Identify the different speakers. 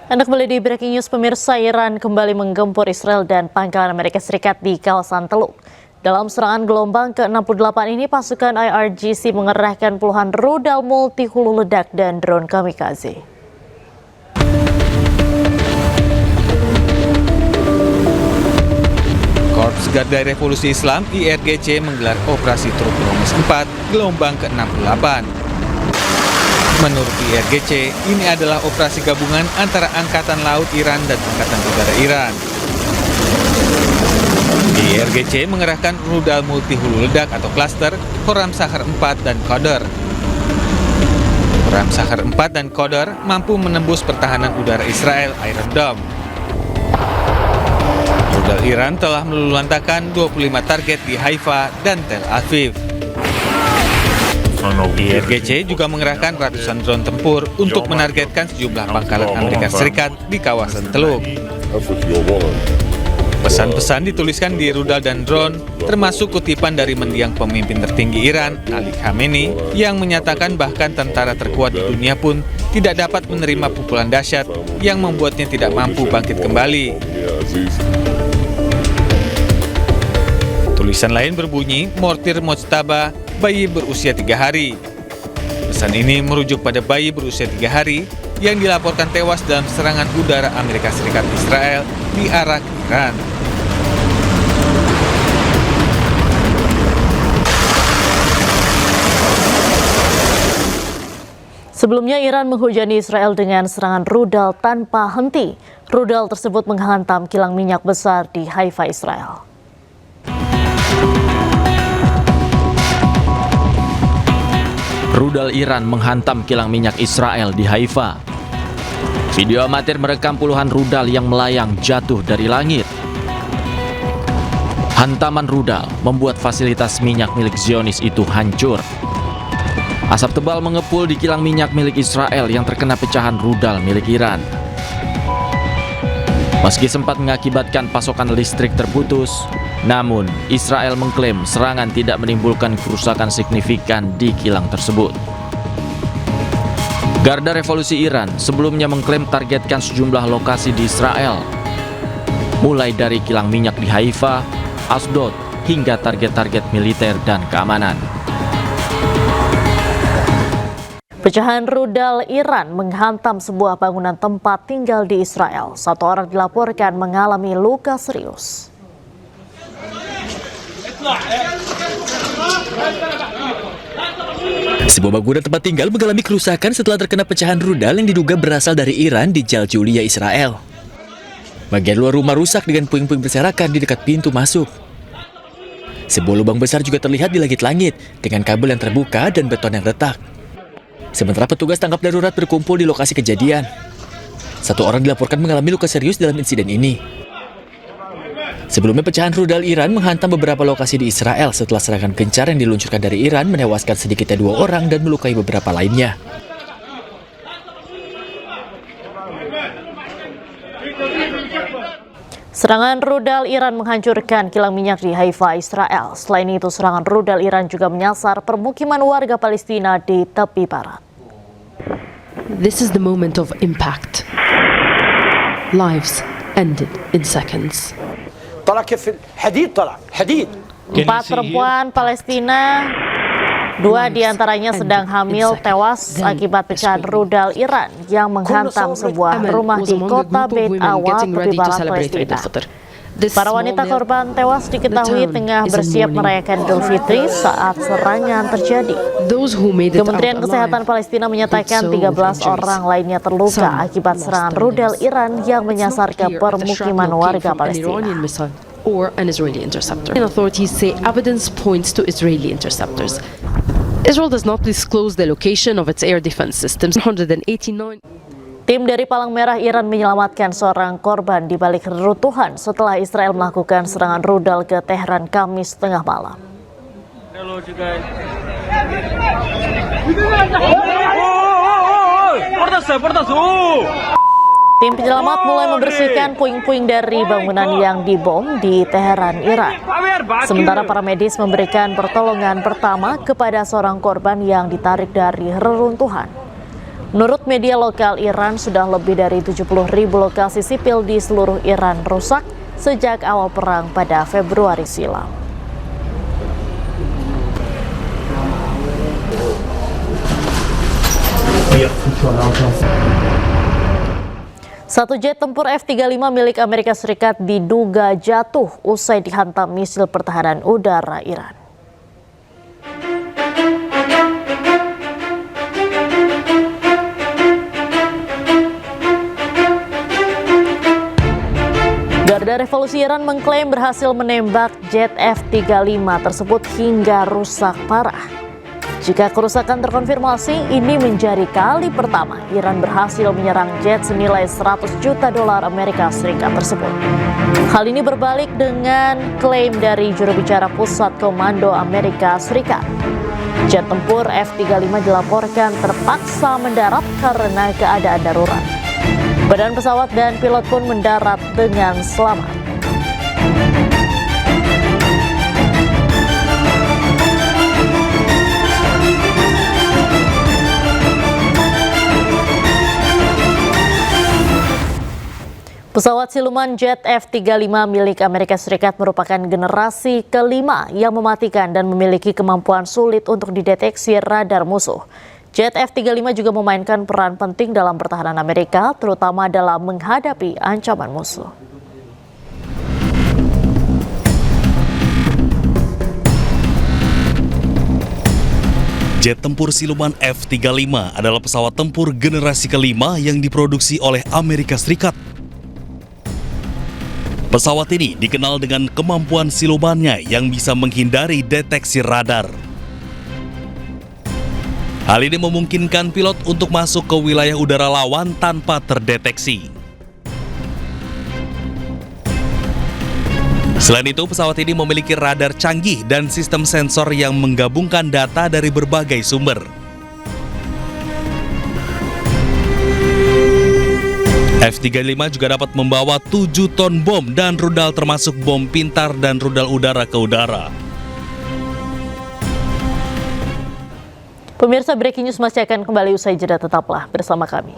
Speaker 1: Anda kembali di Breaking News, pemirsa. Iran kembali menggempur Israel dan pangkalan Amerika Serikat di kawasan Teluk. Dalam serangan gelombang ke-68 ini, pasukan IRGC mengerahkan puluhan rudal multi hulu ledak dan drone kamikaze.
Speaker 2: Korps Garda Revolusi Islam IRGC menggelar operasi Truk Romus 4 gelombang ke-68. Menurut IRGC, ini adalah operasi gabungan antara Angkatan Laut Iran dan Angkatan Udara Iran. IRGC mengerahkan rudal multi hulu ledak atau klaster Khorramshahr 4 dan Qadr. Khorramshahr 4 dan Qadr mampu menembus pertahanan udara Israel Iron Dome. Rudal Iran telah meluluhlantakkan 25 target di Haifa dan Tel Aviv. IRGC juga mengerahkan ratusan drone tempur untuk menargetkan sejumlah pangkalan Amerika Serikat di kawasan Teluk. Pesan-pesan dituliskan di rudal dan drone, termasuk kutipan dari mendiang pemimpin tertinggi Iran, Ali Khamenei, yang menyatakan bahkan tentara terkuat di dunia pun tidak dapat menerima pukulan dahsyat yang membuatnya tidak mampu bangkit kembali. Tulisan lain berbunyi, Mortir Mojtaba, bayi berusia 3 hari. Pesan ini merujuk pada bayi berusia 3 hari yang dilaporkan tewas dalam serangan udara Amerika Serikat Israel di arah Iran.
Speaker 1: Sebelumnya, Iran menghujani Israel dengan serangan rudal tanpa henti. Rudal tersebut menghantam kilang minyak besar di Haifa, Israel.
Speaker 3: Rudal Iran menghantam kilang minyak Israel di Haifa. Video amatir merekam puluhan rudal yang melayang jatuh dari langit. Hantaman rudal membuat fasilitas minyak milik Zionis itu hancur. Asap tebal mengepul di kilang minyak milik Israel yang terkena pecahan rudal milik Iran. Meski sempat mengakibatkan pasokan listrik terputus, namun Israel mengklaim serangan tidak menimbulkan kerusakan signifikan di kilang tersebut. Garda Revolusi Iran sebelumnya mengklaim targetkan sejumlah lokasi di Israel, mulai dari kilang minyak di Haifa, Asdod, hingga target-target militer dan keamanan.
Speaker 1: Pecahan rudal Iran menghantam sebuah bangunan tempat tinggal di Israel. Satu orang dilaporkan mengalami luka serius.
Speaker 4: Sebuah bangunan tempat tinggal mengalami kerusakan setelah terkena pecahan rudal yang diduga berasal dari Iran di Jaljulia, Israel. Bagian luar rumah rusak dengan puing-puing berserakan di dekat pintu masuk. Sebuah lubang besar juga terlihat di langit-langit dengan kabel yang terbuka dan beton yang retak. Sementara petugas tangkap darurat berkumpul di lokasi kejadian. Satu orang dilaporkan mengalami luka serius dalam insiden ini. Sebelumnya pecahan rudal Iran menghantam beberapa lokasi di Israel setelah serangan gencar yang diluncurkan dari Iran menewaskan sedikitnya 2 orang dan melukai beberapa lainnya.
Speaker 1: Serangan rudal Iran menghancurkan kilang minyak di Haifa, Israel. Selain itu, serangan rudal Iran juga menyasar permukiman warga Palestina di tepi barat.
Speaker 5: This is the moment of impact. Lives ended in seconds.
Speaker 1: 4 perempuan Palestina, 2 diantaranya sedang hamil, tewas akibat pecahan rudal Iran yang menghantam sebuah rumah di kota Beit Awa, tepi barat Palestina. Para wanita korban tewas diketahui tengah bersiap merayakan Idul Fitri saat serangan terjadi. Kementerian Kesehatan Palestina menyatakan 13 orang lainnya terluka akibat serangan rudal Iran yang menyasar ke permukiman warga Palestina.
Speaker 5: Or an Israeli interceptor. Authorities say evidence points to Israeli interceptors. Israel does not disclose the location of its air defense systems. 189.
Speaker 1: Tim dari Palang Merah Iran menyelamatkan seorang korban di balik reruntuhan setelah Israel melakukan serangan rudal ke Tehran Kamis tengah malam. Tim penyelamat mulai membersihkan puing-puing dari bangunan yang dibom di Teheran, Iran. Sementara para medis memberikan pertolongan pertama kepada seorang korban yang ditarik dari reruntuhan. Menurut media lokal Iran, sudah lebih dari 70.000 lokasi sipil di seluruh Iran rusak sejak awal perang pada Februari silam. Satu jet tempur F-35 milik Amerika Serikat diduga jatuh usai dihantam misil pertahanan udara Iran. Garda Revolusi Iran mengklaim berhasil menembak jet F-35 tersebut hingga rusak parah. Jika kerusakan terkonfirmasi, ini menjadi kali pertama Iran berhasil menyerang jet senilai $100 juta Amerika Serikat tersebut. Hal ini berbalik dengan klaim dari juru bicara Pusat Komando Amerika Serikat. Jet tempur F-35 dilaporkan terpaksa mendarat karena keadaan darurat. Badan pesawat dan pilot pun mendarat dengan selamat. Pesawat siluman jet F-35 milik Amerika Serikat merupakan generasi kelima yang mematikan dan memiliki kemampuan sulit untuk dideteksi radar musuh. Jet F-35 juga memainkan peran penting dalam pertahanan Amerika, terutama dalam menghadapi ancaman musuh.
Speaker 6: Jet tempur siluman F-35 adalah pesawat tempur generasi kelima yang diproduksi oleh Amerika Serikat. Pesawat ini dikenal dengan kemampuan silumannya yang bisa menghindari deteksi radar. Hal ini memungkinkan pilot untuk masuk ke wilayah udara lawan tanpa terdeteksi. Selain itu, pesawat ini memiliki radar canggih dan sistem sensor yang menggabungkan data dari berbagai sumber. F-35 juga dapat membawa 7 ton bom dan rudal termasuk bom pintar dan rudal udara ke udara.
Speaker 1: Pemirsa, Breaking News masih akan kembali usai jeda, tetaplah bersama kami.